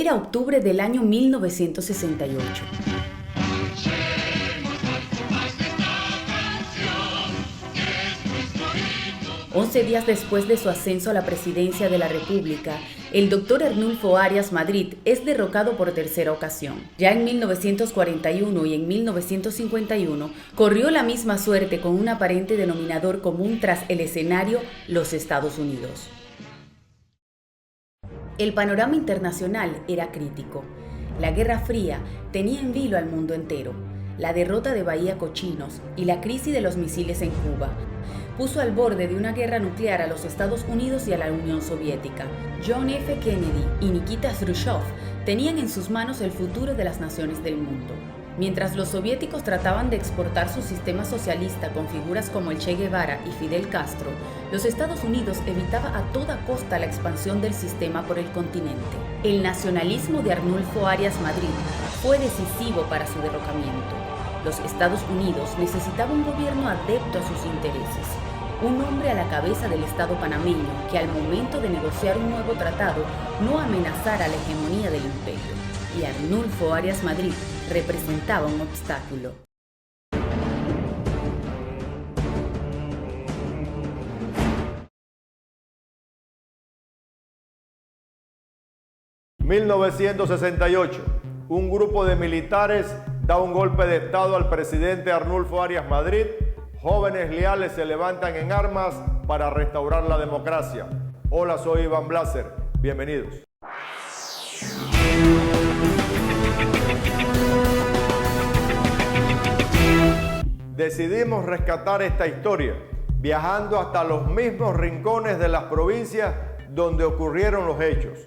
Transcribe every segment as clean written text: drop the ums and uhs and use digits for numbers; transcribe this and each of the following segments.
Era octubre del año 1968. 11 días después de su ascenso a la presidencia de la República, el doctor Arnulfo Arias Madrid es derrocado por tercera ocasión. Ya en 1941 y en 1951 corrió la misma suerte con un aparente denominador común tras el escenario, los Estados Unidos. El panorama internacional era crítico. La Guerra Fría tenía en vilo al mundo entero. La derrota de Bahía Cochinos y la crisis de los misiles en Cuba puso al borde de una guerra nuclear a los Estados Unidos y a la Unión Soviética. John F. Kennedy y Nikita Khrushchev tenían en sus manos el futuro de las naciones del mundo. Mientras los soviéticos trataban de exportar su sistema socialista con figuras como el Che Guevara y Fidel Castro, los Estados Unidos evitaba a toda costa la expansión del sistema por el continente. El nacionalismo de Arnulfo Arias Madrid fue decisivo para su derrocamiento. Los Estados Unidos necesitaban un gobierno adepto a sus intereses, un hombre a la cabeza del Estado panameño que al momento de negociar un nuevo tratado no amenazara la hegemonía del imperio. Y Arnulfo Arias Madrid representaba un obstáculo. En 1968, un grupo de militares da un golpe de estado al presidente Arnulfo Arias Madrid. Jóvenes leales se levantan en armas para restaurar la democracia. Hola, soy Iván Blaser. Bienvenidos. Decidimos rescatar esta historia, viajando hasta los mismos rincones de las provincias donde ocurrieron los hechos,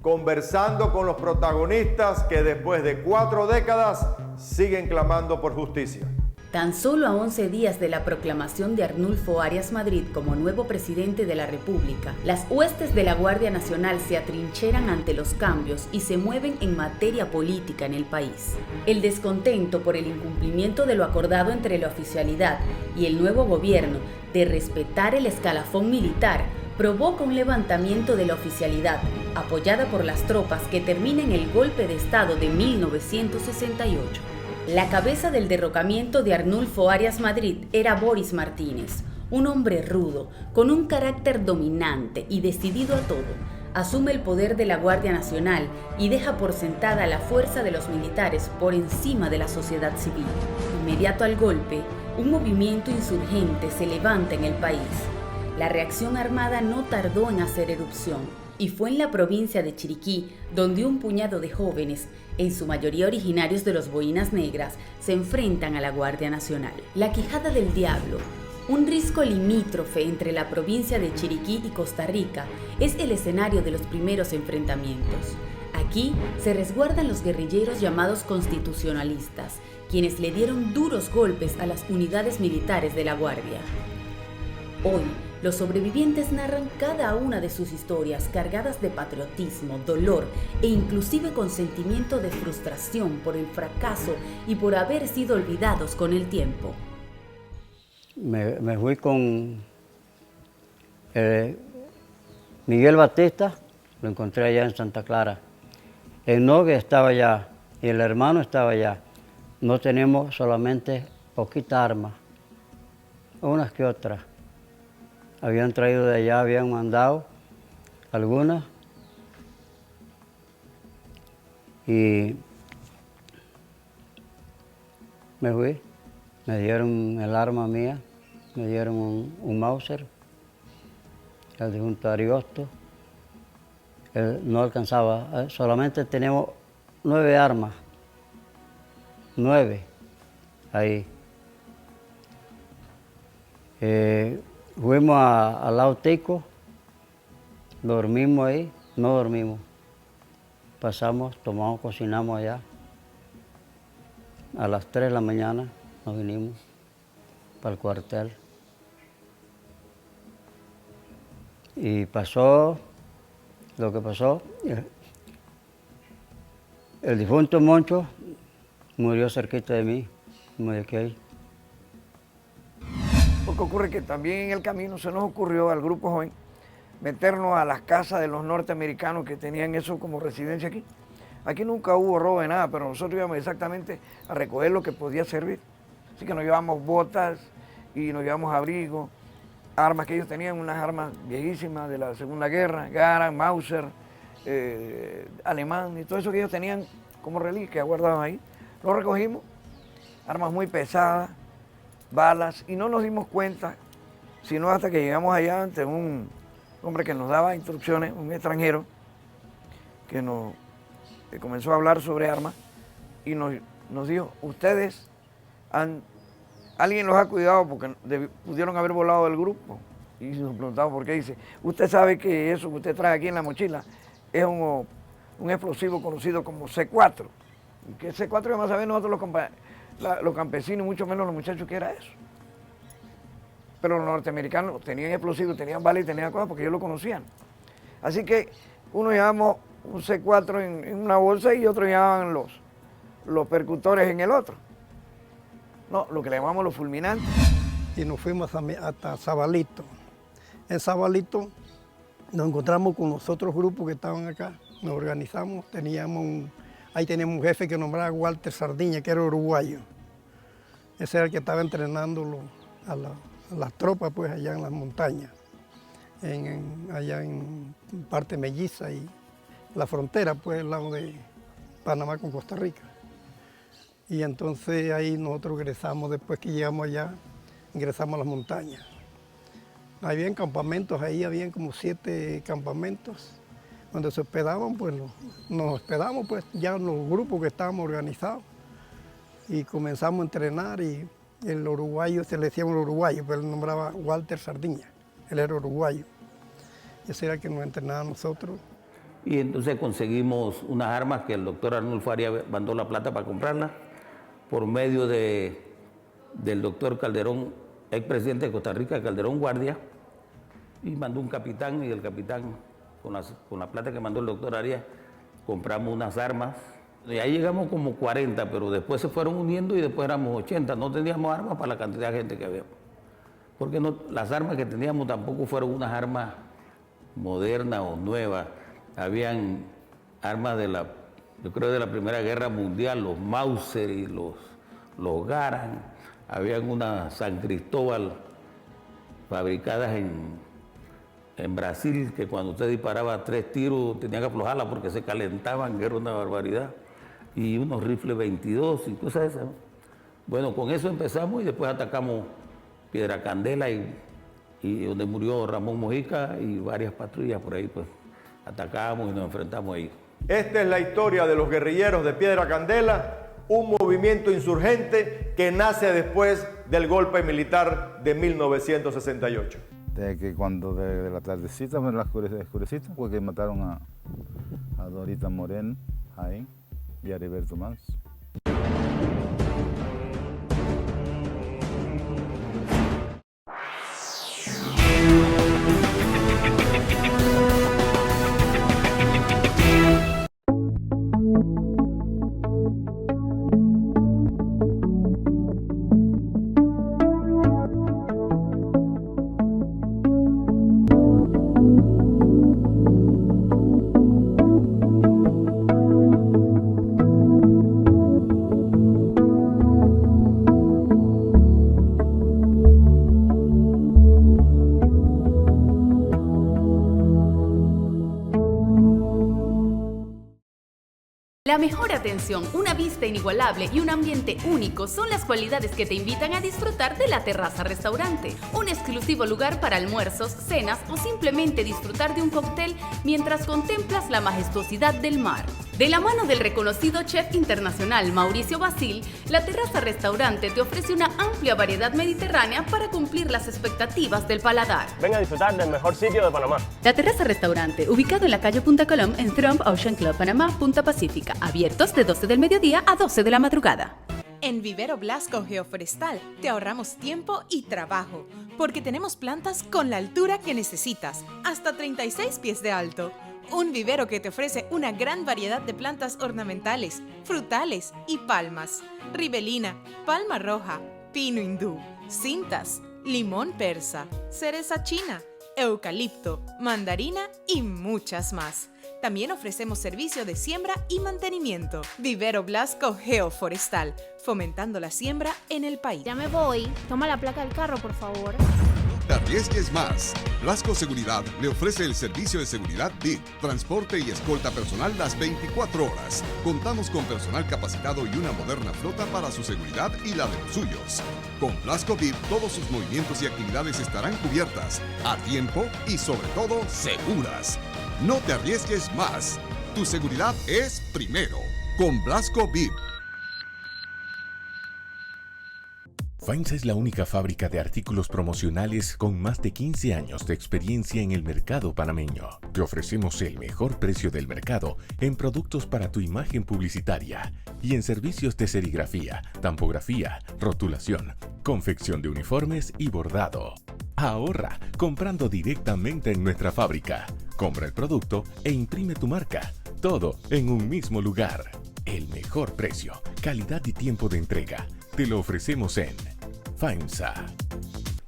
conversando con los protagonistas que después de 4 décadas siguen clamando por justicia. Tan solo a 11 días de la proclamación de Arnulfo Arias Madrid como nuevo presidente de la República, las huestes de la Guardia Nacional se atrincheran ante los cambios y se mueven en materia política en el país. El descontento por el incumplimiento de lo acordado entre la oficialidad y el nuevo gobierno de respetar el escalafón militar provoca un levantamiento de la oficialidad, apoyada por las tropas que termina en el golpe de Estado de 1968. La cabeza del derrocamiento de Arnulfo Arias Madrid era Boris Martínez, un hombre rudo, con un carácter dominante y decidido a todo. Asume el poder de la Guardia Nacional y deja por sentada la fuerza de los militares por encima de la sociedad civil. Inmediato al golpe, un movimiento insurgente se levanta en el país. La reacción armada no tardó en hacer erupción, y fue en la provincia de Chiriquí donde un puñado de jóvenes, en su mayoría originarios de los Boinas Negras, se enfrentan a la Guardia Nacional. La Quijada del Diablo, un risco limítrofe entre la provincia de Chiriquí y Costa Rica, es el escenario de los primeros enfrentamientos. Aquí se resguardan los guerrilleros llamados constitucionalistas, quienes le dieron duros golpes a las unidades militares de la Guardia. Hoy, los sobrevivientes narran cada una de sus historias cargadas de patriotismo, dolor e inclusive con sentimiento de frustración por el fracaso y por haber sido olvidados con el tiempo. Me fui con Miguel Batista, lo encontré allá en Santa Clara. El novio estaba allá y el hermano estaba allá. No tenemos solamente poquitas armas, unas que otras. Habían traído de allá, habían mandado algunas. Y me fui, me dieron el arma mía, me dieron un Mauser, el de junto a Ariosto. No alcanzaba, solamente tenemos 9 armas, 9 ahí. Fuimos al lago Tico, dormimos ahí, no dormimos. Pasamos, tomamos, cocinamos allá. A las 3 de la mañana nos vinimos para el cuartel. Y pasó lo que pasó. El difunto Moncho murió cerquita de mí, como de aquí. Porque ocurre que también en el camino se nos ocurrió al grupo joven meternos a las casas de los norteamericanos que tenían eso como residencia aquí. Aquí nunca hubo robo de nada, pero nosotros íbamos exactamente a recoger lo que podía servir. Así que nos llevamos botas y nos llevamos abrigo, armas que ellos tenían, unas armas viejísimas de la Segunda Guerra, Garand, Mauser, alemán, y todo eso que ellos tenían como reliquia guardados ahí. Lo recogimos, armas muy pesadas, balas, y no nos dimos cuenta, sino hasta que llegamos allá ante un hombre que nos daba instrucciones, un extranjero, que comenzó a hablar sobre armas y nos dijo, ustedes alguien los ha cuidado porque pudieron haber volado del grupo. Y nos preguntamos por qué. Dice, usted sabe que eso que usted trae aquí en la mochila es un explosivo conocido como C4. Y que C4 además saben nosotros los campesinos, mucho menos los muchachos, que era eso. Pero los norteamericanos tenían explosivos, tenían balas y tenían cosas porque ellos lo conocían. Así que uno llevamos un C4 en una bolsa y otros llevaban los percutores en el otro. No, lo que le llamamos los fulminantes. Y nos fuimos hasta Zabalito. En Zabalito nos encontramos con los otros grupos que estaban acá. Nos organizamos, ahí teníamos un jefe que nombraba Walter Sardiña, que era uruguayo. Ese era el que estaba entrenando a las tropas pues, allá en las montañas, allá en parte melliza y la frontera, pues, al lado de Panamá con Costa Rica. Y entonces ahí nosotros ingresamos, después que llegamos allá, ingresamos a las montañas. Habían campamentos ahí, habían como 7 campamentos, donde se hospedaban, pues nos hospedamos pues ya en los grupos que estábamos organizados. Y comenzamos a entrenar y el uruguayo, se le decíamos el uruguayo, pero él nombraba Walter Sardiña, él era uruguayo. Ese era el que nos entrenaba a nosotros. Y entonces conseguimos unas armas que el doctor Arnulfo Arias mandó la plata para comprarlas por medio del doctor Calderón, expresidente de Costa Rica, Calderón Guardia, y mandó un capitán, y el capitán, con la plata que mandó el doctor Arias, compramos unas armas. Y ahí llegamos como 40, pero después se fueron uniendo y después éramos 80. No teníamos armas para la cantidad de gente que había. Porque las armas que teníamos tampoco fueron unas armas modernas o nuevas. Habían armas yo creo de la Primera Guerra Mundial, los Mauser y los Garand. Habían unas San Cristóbal fabricadas en Brasil, que cuando usted disparaba 3 tiros tenía que aflojarla porque se calentaban, que era una barbaridad. Y unos rifles 22 y cosas esas, ¿no? Bueno, con eso empezamos y después atacamos Piedra Candela y donde murió Ramón Mojica y varias patrullas por ahí, pues atacamos y nos enfrentamos ahí. Esta es la historia de los guerrilleros de Piedra Candela, un movimiento insurgente que nace después del golpe militar de 1968. De que cuando de la tardecita, bueno, la escurecita, fue que mataron a Dorita Moreno, ahí, y a Heriberto Manso. La mejor atención, una vista inigualable y un ambiente único son las cualidades que te invitan a disfrutar de La Terraza Restaurante, un exclusivo lugar para almuerzos, cenas o simplemente disfrutar de un cóctel mientras contemplas la majestuosidad del mar. De la mano del reconocido chef internacional Mauricio Basil, La Terraza Restaurante te ofrece una amplia variedad mediterránea para cumplir las expectativas del paladar. Ven a disfrutar del mejor sitio de Panamá. La Terraza Restaurante, ubicado en la calle Punta Colom, en Trump Ocean Club, Panamá, Punta Pacífica, abiertos de 12 del mediodía a 12 de la madrugada. En Vivero Blasco Geoforestal te ahorramos tiempo y trabajo, porque tenemos plantas con la altura que necesitas, hasta 36 pies de alto. Un vivero que te ofrece una gran variedad de plantas ornamentales, frutales y palmas. Ribelina, palma roja, pino hindú, cintas, limón persa, cereza china, eucalipto, mandarina y muchas más. También ofrecemos servicio de siembra y mantenimiento. Vivero Blasco Geoforestal, fomentando la siembra en el país. Ya me voy. Toma la placa del carro, por favor. No te arriesgues más. Blasco Seguridad le ofrece el servicio de seguridad VIP, transporte y escolta personal las 24 horas. Contamos con personal capacitado y una moderna flota para su seguridad y la de los suyos. Con Blasco VIP, todos sus movimientos y actividades estarán cubiertas, a tiempo y sobre todo seguras. No te arriesgues más. Tu seguridad es primero. Con Blasco VIP. FAIMSA es la única fábrica de artículos promocionales con más de 15 años de experiencia en el mercado panameño. Te ofrecemos el mejor precio del mercado en productos para tu imagen publicitaria y en servicios de serigrafía, tampografía, rotulación, confección de uniformes y bordado. Ahorra comprando directamente en nuestra fábrica. Compra el producto e imprime tu marca. Todo en un mismo lugar. El mejor precio, calidad y tiempo de entrega. Te lo ofrecemos en FAIMSA.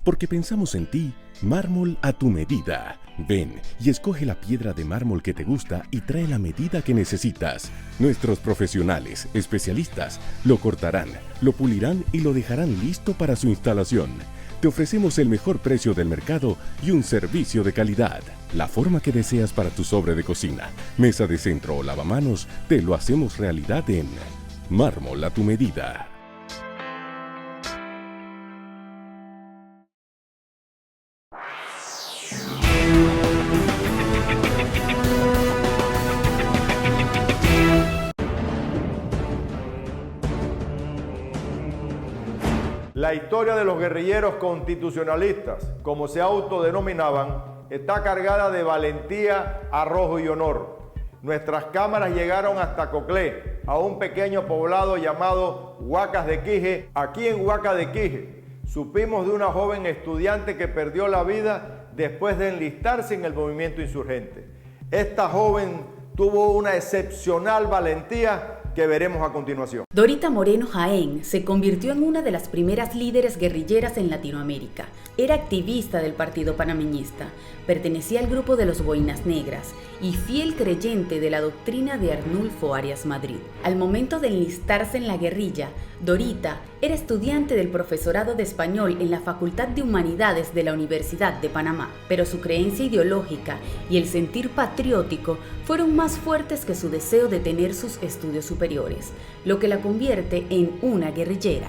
Porque pensamos en ti, mármol a tu medida. Ven y escoge la piedra de mármol que te gusta y trae la medida que necesitas. Nuestros profesionales, especialistas, lo cortarán, lo pulirán y lo dejarán listo para su instalación. Te ofrecemos el mejor precio del mercado y un servicio de calidad. La forma que deseas para tu sobre de cocina, mesa de centro o lavamanos, te lo hacemos realidad en Mármol a tu medida. La historia de los guerrilleros constitucionalistas, como se autodenominaban, está cargada de valentía, arrojo y honor. Nuestras cámaras llegaron hasta Coclé, a un pequeño poblado llamado Huacas de Quije. Aquí en Huacas de Quije supimos de una joven estudiante que perdió la vida después de enlistarse en el movimiento insurgente. Esta joven tuvo una excepcional valentía que veremos a continuación. Dorita Moreno Jaén se convirtió en una de las primeras líderes guerrilleras en Latinoamérica. Era activista del Partido Panameñista, pertenecía al grupo de los Boinas Negras y fiel creyente de la doctrina de Arnulfo Arias Madrid. Al momento de enlistarse en la guerrilla, Dorita era estudiante del profesorado de español en la Facultad de Humanidades de la Universidad de Panamá, pero su creencia ideológica y el sentir patriótico fueron más fuertes que su deseo de tener sus estudios superiores, lo que la convierte en una guerrillera.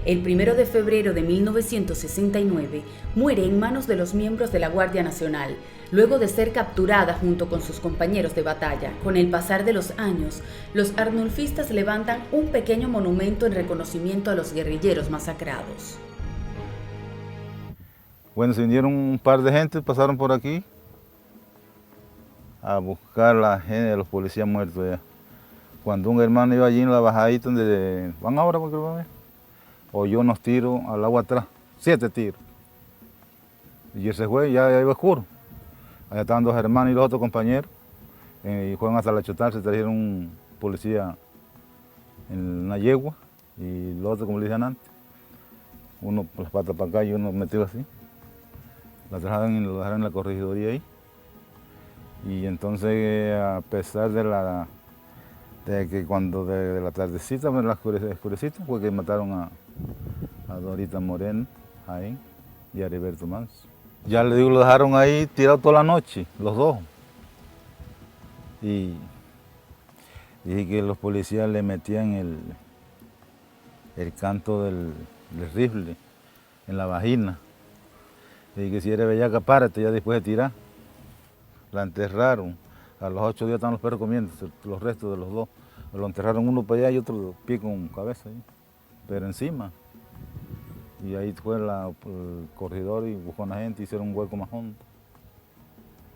El 1 de febrero de 1969 muere en manos de los miembros de la Guardia Nacional, luego de ser capturada junto con sus compañeros de batalla. Con el pasar de los años, los arnulfistas levantan un pequeño monumento en reconocimiento a los guerrilleros masacrados. Bueno, se vinieron un par de gente, pasaron por aquí a buscar la gente de los policías muertos ya. Cuando un hermano iba allí en la bajadita donde van ahora, porque van a ver, oyó unos tiros al agua atrás, 7 tiros. Y él se fue, ya iba oscuro. Allá estaban 2 hermanos y los otros compañeros. Y fueron hasta la Chotal, se trajeron un policía en una yegua y los otros, como le decían antes, uno por las patas para acá y uno metido así. Lo dejaron en la corregiduría ahí. Y entonces, a pesar de que cuando de la tardecita, la oscurecita, fue que mataron a Dorita Moreno ahí y a Heriberto Manso. Ya le digo, lo dejaron ahí tirado toda la noche, los dos. Y dije que los policías le metían el canto del rifle en la vagina. Y que si eres bellaca, párate ya después de tirar. La enterraron. A los 8 días estaban los perros comiendo, los restos de los dos. Lo enterraron uno para allá y otro pie con cabeza ahí, pero encima. Y ahí fue el corredor y buscó a la gente y hicieron un hueco más hondo.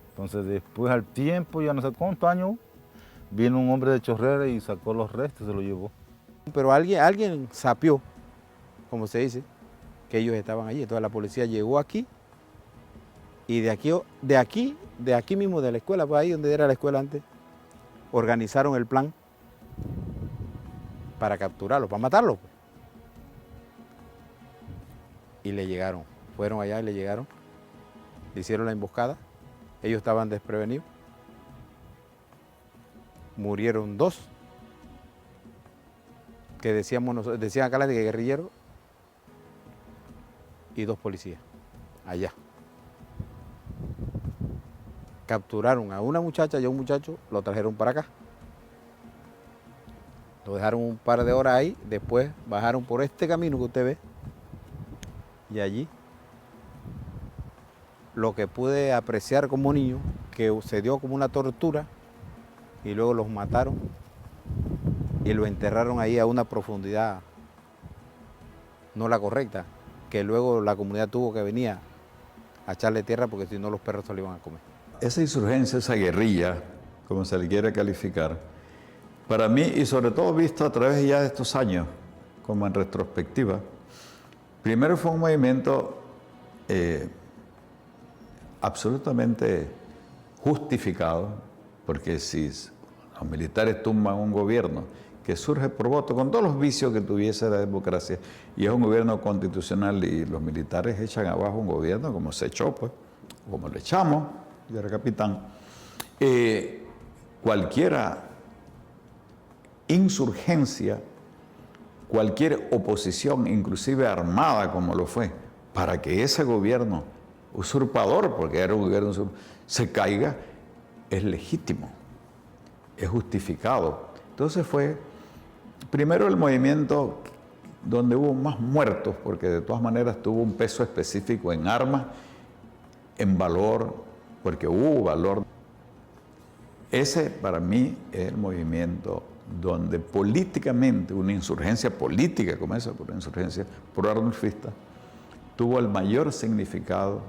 Entonces después al tiempo, ya no sé cuántos años, vino un hombre de Chorrera y sacó los restos y se lo llevó. Pero alguien sapió, como se dice, que ellos estaban allí. Entonces la policía llegó aquí y de aquí mismo de la escuela, pues ahí donde era la escuela antes, organizaron el plan para capturarlo, para matarlo. Y le llegaron, fueron allá y le llegaron, le hicieron la emboscada, ellos estaban desprevenidos murieron 2, que decían acá las de guerrilleros, y 2 policías, allá. Capturaron a una muchacha y a un muchacho, lo trajeron para acá. Lo dejaron un par de horas ahí, después bajaron por este camino que usted ve, y allí lo que pude apreciar como niño, que se dio como una tortura, y luego los mataron y lo enterraron ahí a una profundidad no la correcta, que luego la comunidad tuvo que venir a echarle tierra porque si no los perros se lo iban a comer. Esa insurgencia, esa guerrilla, como se le quiera calificar, para mí, y sobre todo visto a través ya de estos años, como en retrospectiva, primero fue un movimiento absolutamente justificado, porque si los militares tumban un gobierno que surge por voto, con todos los vicios que tuviese la democracia, y es un gobierno constitucional, y los militares echan abajo un gobierno, como se echó, pues, como lo echamos, yo era capitán, cualquiera insurgencia, cualquier oposición, inclusive armada como lo fue, para que ese gobierno usurpador, porque era un gobierno usurpador, se caiga, es legítimo, es justificado. Entonces fue primero el movimiento donde hubo más muertos, porque de todas maneras tuvo un peso específico en armas, en valor, porque hubo valor. Ese para mí es el movimiento donde políticamente, una insurgencia política como esa, por insurgencia pro-arnulfista, tuvo el mayor significado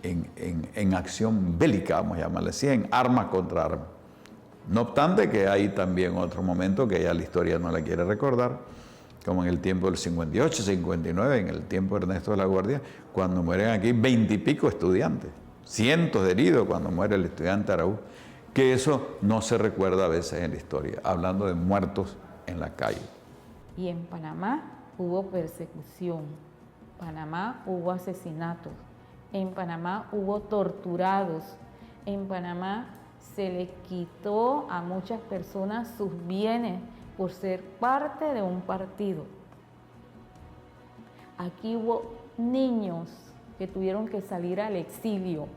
en acción bélica, vamos a llamarle así, en armas contra armas. No obstante que hay también otro momento que ya la historia no la quiere recordar, como en el tiempo del 58, 59, en el tiempo de Ernesto de la Guardia, cuando mueren aquí 20 y pico estudiantes, cientos de heridos cuando muere el estudiante Araúz, que eso no se recuerda a veces en la historia, hablando de muertos en la calle. Y en Panamá hubo persecución, en Panamá hubo asesinatos, en Panamá hubo torturados, en Panamá se le quitó a muchas personas sus bienes por ser parte de un partido. Aquí hubo niños que tuvieron que salir al exilio.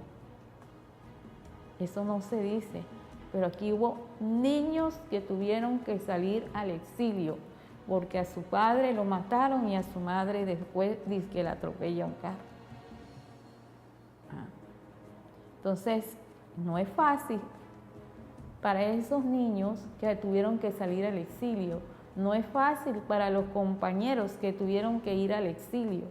Eso no se dice, pero aquí hubo niños que tuvieron que salir al exilio porque a su padre lo mataron y a su madre después dice que la atropella un carro. Entonces, no es fácil para esos niños que tuvieron que salir al exilio, no es fácil para los compañeros que tuvieron que ir al exilio.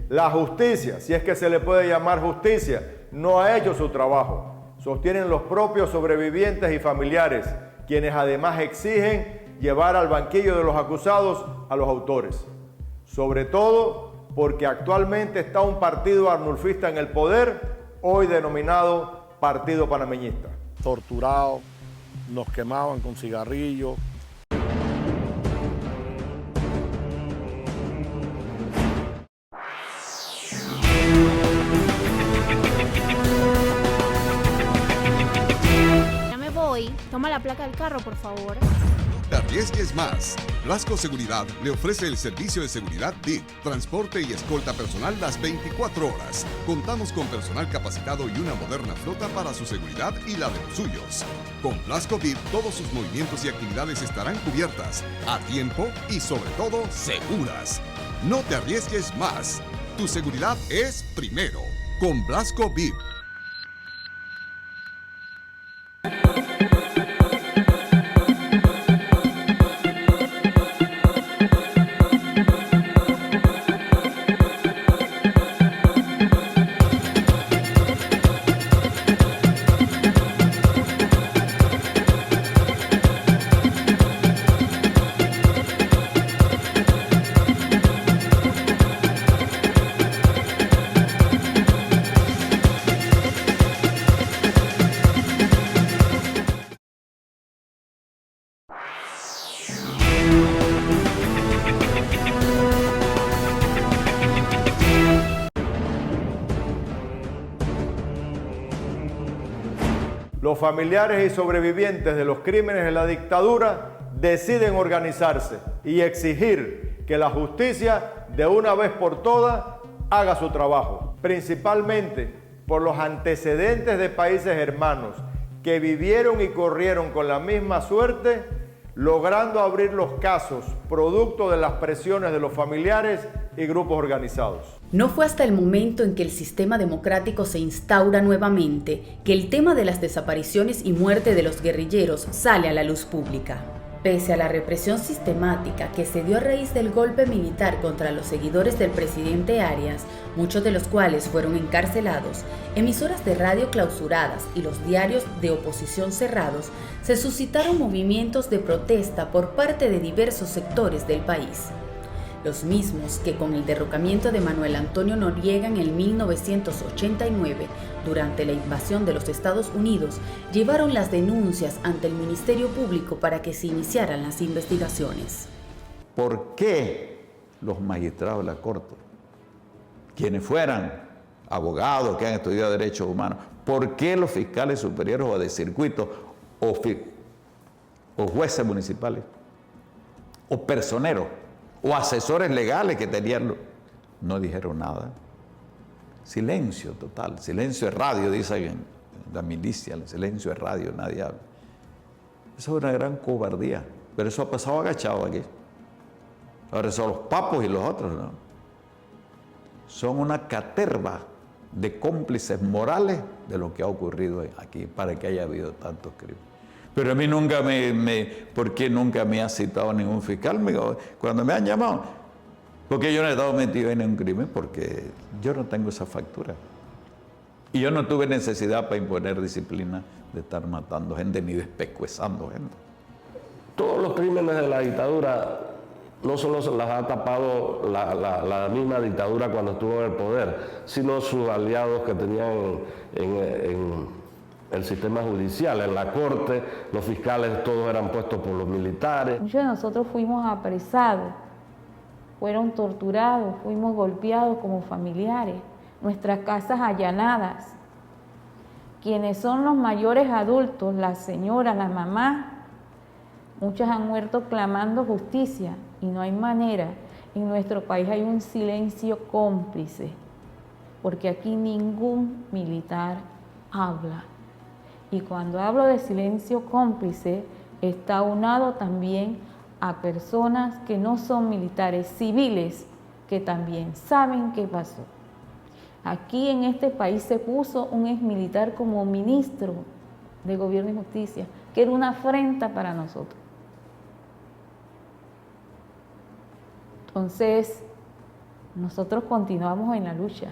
La justicia, si es que se le puede llamar justicia, no ha hecho su trabajo. Sostienen los propios sobrevivientes y familiares, quienes además exigen llevar al banquillo de los acusados a los autores. Sobre todo porque actualmente está un partido arnulfista en el poder, hoy denominado Partido Panameñista. Torturados, nos quemaban con cigarrillos. Toma la placa del carro, por favor. No te arriesgues más. Blasco Seguridad le ofrece el servicio de seguridad VIP, transporte y escolta personal las 24 horas. Contamos con personal capacitado y una moderna flota para su seguridad y la de los suyos. Con Blasco VIP, todos sus movimientos y actividades estarán cubiertas, a tiempo y sobre todo seguras. No te arriesgues más. Tu seguridad es primero. Con Blasco VIP. los familiares y sobrevivientes de los crímenes de la dictadura deciden organizarse y exigir que la justicia, de una vez por todas, haga su trabajo, principalmente por los antecedentes de países hermanos que vivieron y corrieron con la misma suerte, logrando abrir los casos producto de las presiones de los familiares y grupos organizados. No fue hasta el momento en que el sistema democrático se instaura nuevamente que el tema de las desapariciones y muerte de los guerrilleros sale a la luz pública. Pese a la represión sistemática que se dio a raíz del golpe militar contra los seguidores del presidente Arias, muchos de los cuales fueron encarcelados, emisoras de radio clausuradas y los diarios de oposición cerrados, se suscitaron movimientos de protesta por parte de diversos sectores del país. Los mismos que con el derrocamiento de Manuel Antonio Noriega en el 1989, durante la invasión de los Estados Unidos, llevaron las denuncias ante el Ministerio Público para que se iniciaran las investigaciones. ¿Por qué los magistrados de la Corte, quienes fueran abogados que han estudiado derechos humanos, por qué los fiscales superiores o de circuito o jueces municipales o personeros o asesores legales que tenían, no dijeron nada? Silencio total, silencio de radio, dicen en la milicia, el silencio de radio, nadie habla. Eso es una gran cobardía, pero eso ha pasado agachado aquí. Ahora son los papos y los otros, ¿no? Son una caterva de cómplices morales de lo que ha ocurrido aquí para que haya habido tantos crímenes. Pero a mí nunca ¿por qué nunca me ha citado ningún fiscal? Cuando me han llamado, porque yo no he estado metido en un crimen, porque yo no tengo esa factura. Y yo no tuve necesidad para imponer disciplina de estar matando gente ni despescuezando gente. Todos los crímenes de la dictadura no solo se las ha tapado la misma dictadura cuando estuvo en el poder, sino sus aliados que tenían en el sistema judicial, en la corte, los fiscales todos eran puestos por los militares. Muchos de nosotros fuimos apresados, fueron torturados, fuimos golpeados como familiares, nuestras casas allanadas. Quienes son los mayores adultos, las señoras, las mamás, muchas han muerto clamando justicia y no hay manera. En nuestro país hay un silencio cómplice, porque aquí ningún militar habla. Y cuando hablo de silencio cómplice, está aunado también a personas que no son militares, civiles, que también saben qué pasó. Aquí en este país se puso un exmilitar como ministro de Gobierno y Justicia, que era una afrenta para nosotros. Entonces, nosotros continuamos en la lucha.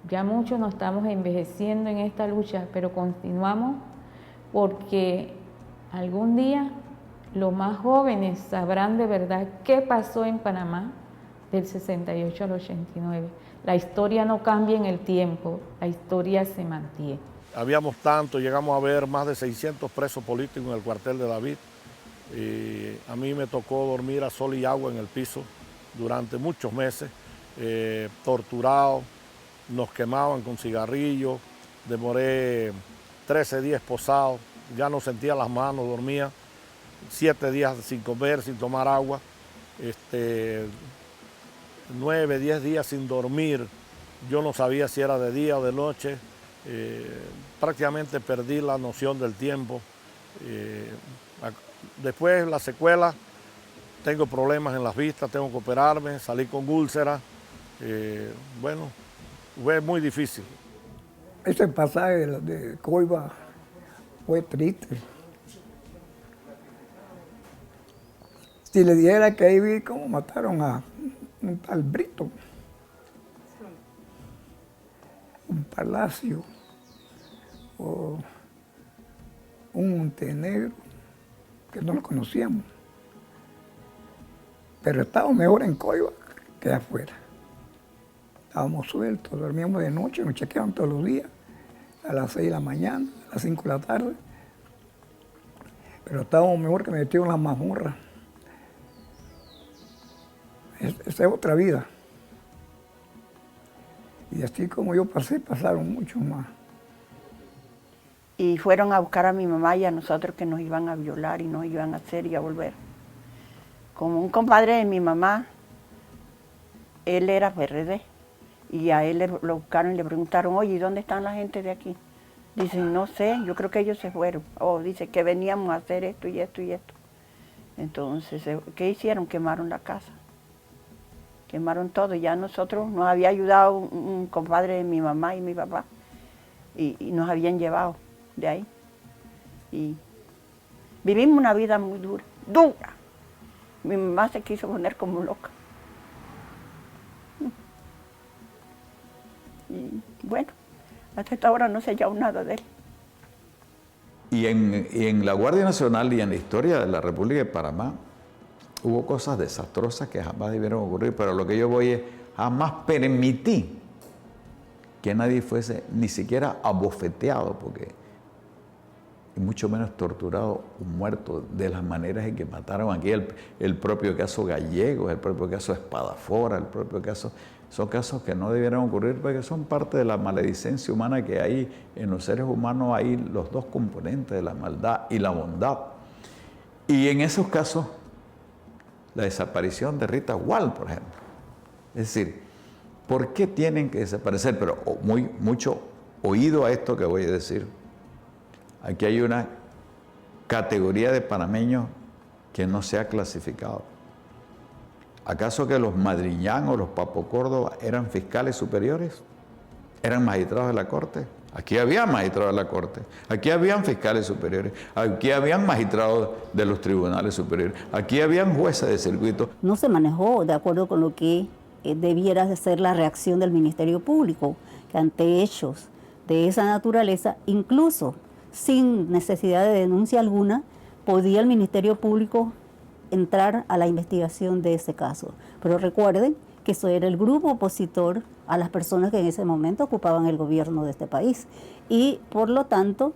Ya muchos nos estamos envejeciendo en esta lucha, pero continuamos porque algún día los más jóvenes sabrán de verdad qué pasó en Panamá del 68 al 89. La historia no cambia en el tiempo, la historia se mantiene. Habíamos llegamos a ver más de 600 presos políticos en el cuartel de David. Y a mí me tocó dormir a sol y agua en el piso durante muchos meses, torturado. Nos quemaban con cigarrillos, demoré 13 días esposado, ya no sentía las manos, dormía 7 días sin comer, sin tomar agua, 9, 10 días sin dormir, yo no sabía si era de día o de noche, prácticamente perdí la noción del tiempo. Después la secuela, tengo problemas en las vistas, tengo que operarme, salí con úlceras, bueno, fue muy difícil. Ese pasaje de Coiba fue triste. Si le dijera que ahí vi cómo mataron a un tal Brito, un Palacio, o un Montenegro, que no lo conocíamos. Pero estábamos mejor en Coiba que afuera. Estábamos sueltos, dormíamos de noche, nos chequeaban todos los días, a las 6 de la mañana, a las 5 de la tarde. Pero estábamos mejor que metidos en las mazmorras. Esa es otra vida. Y así como yo pasé, pasaron muchos más. y fueron a buscar a mi mamá y a nosotros que nos iban a violar y nos iban a hacer y a volver. Como un compadre de mi mamá, él era PRD y a él lo buscaron y le preguntaron, oye, ¿y dónde están la gente de aquí? Dicen, no sé, yo creo que ellos se fueron. O dice que veníamos a hacer esto y esto y esto. Entonces, ¿qué hicieron? Quemaron la casa. Quemaron todo. Ya nosotros nos había ayudado un compadre de mi mamá y mi papá y nos habían llevado de ahí. Y vivimos una vida muy dura, dura. Mi mamá se quiso poner como loca. Y bueno, hasta esta hora no sé ya nada de él. Y en la Guardia Nacional y en la historia de la República de Panamá hubo cosas desastrosas que jamás debieron ocurrir, pero lo que yo voy es, jamás permití que nadie fuese ni siquiera abofeteado, y mucho menos torturado o muerto de las maneras en que mataron aquí el propio caso Gallegos, el propio caso Espadafora, el propio caso... Son casos que no debieran ocurrir porque son parte de la maledicencia humana que hay en los seres humanos. Hay los dos componentes de la maldad y la bondad. Y en esos casos, la desaparición de Rita Wall, por ejemplo. Es decir, ¿por qué tienen que desaparecer? Pero mucho oído a esto que voy a decir. Aquí hay una categoría de panameños que no se ha clasificado. ¿Acaso que los Madriñán o los Papo Córdoba eran fiscales superiores? ¿Eran magistrados de la Corte? Aquí había magistrados de la Corte, aquí habían fiscales superiores, aquí habían magistrados de los tribunales superiores, aquí habían jueces de circuito. No se manejó de acuerdo con lo que debiera de ser la reacción del Ministerio Público, que ante hechos de esa naturaleza, incluso sin necesidad de denuncia alguna, podía el Ministerio Público entrar a la investigación de ese caso. Pero recuerden que eso era el grupo opositor a las personas que en ese momento ocupaban el gobierno de este país. Y por lo tanto,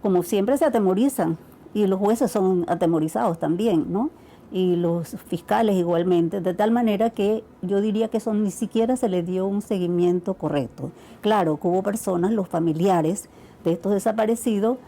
como siempre se atemorizan, y los jueces son atemorizados también, ¿no? Y los fiscales igualmente, de tal manera que yo diría que eso ni siquiera se le dio un seguimiento correcto. Claro, que hubo personas, los familiares de estos desaparecidos,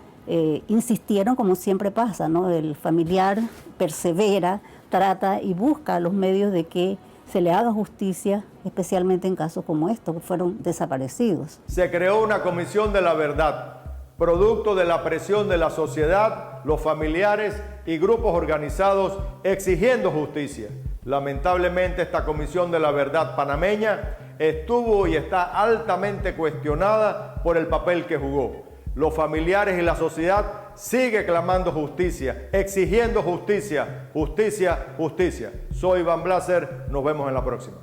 insistieron como siempre pasa, ¿no? El familiar persevera, trata y busca los medios de que se le haga justicia, especialmente en casos como estos, que fueron desaparecidos. Se creó una comisión de la verdad, producto de la presión de la sociedad, los familiares y grupos organizados exigiendo justicia. Lamentablemente, esta comisión de la verdad panameña estuvo y está altamente cuestionada por el papel que jugó. Los familiares y la sociedad siguen clamando justicia, exigiendo justicia, justicia, justicia. Soy Iván Blaser, nos vemos en la próxima.